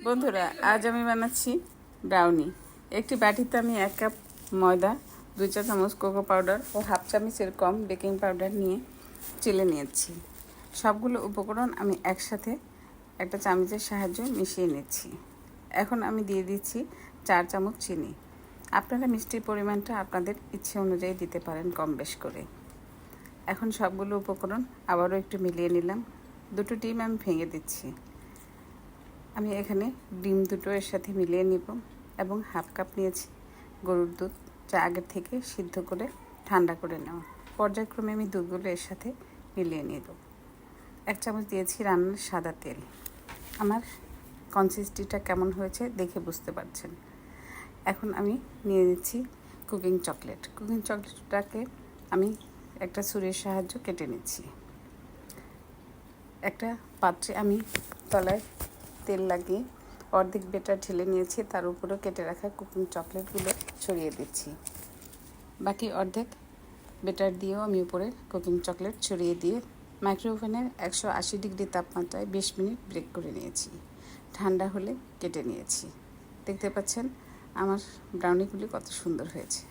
বন্ধুরা, আজ আমি বানাচ্ছি ব্রাউনি। একটি বাটিতে আমি 1 কাপ ময়দা, 2 চা চামচ কোকো পাউডার ও হাফ চামচের কম বেকিং পাউডার নিয়ে চেলে নিয়েছি। সবগুলো উপকরণ আমি একসাথে একটা চামচের সাহায্যে মিশিয়ে নিচ্ছি। এখন আমি দিয়ে দিচ্ছি 4 চামচ চিনি। আপনারা মিষ্টির পরিমাণটা আপনাদের ইচ্ছে অনুযায়ী দিতে পারেন কম বেশ করে। এখন সবগুলো উপকরণ আবারও একটু মিলিয়ে নিলাম। 2টো ডিম আমি ভেঙে দিচ্ছি। আমি এখানে ডিম দুটো এর সাথে মিলিয়ে নিব এবং হাফ কাপ নিয়েছি গরুর দুধ, যা আগের থেকে সিদ্ধ করে ঠান্ডা করে নেওয়া। পর্যায়ক্রমে আমি দুধগুলো এর সাথে মিলিয়ে নেব। 1 চামচ দিয়েছি রান্নার সাদা তেল। আমার কনসিস্টেন্সিটা কেমন হয়েছে দেখে বুঝতে পারছেন। এখন আমি নিয়ে নিচ্ছি কুকিং চকলেট। কুকিং চকলেটটাকে আমি একটা ছুরির সাহায্যে কেটে নিচ্ছি। একটা পাত্রে আমি তলায় তেল লাগিয়ে অর্ধেক বেটার ঢেলে নিয়েছি, তার উপরেও কেটে রাখা কুকিং চকলেটগুলো ছড়িয়ে দিচ্ছি। বাকি অর্ধেক বেটার দিয়েও আমি উপরে কুকিং চকলেট ছড়িয়ে দিয়ে মাইক্রোওভেনের 180 ডিগ্রি তাপমাত্রায় 20 মিনিট বেক করে নিয়েছি। ঠান্ডা হলে কেটে নিয়েছি। দেখতে পাচ্ছেন আমার ব্রাউনিগুলি কত সুন্দর হয়েছে।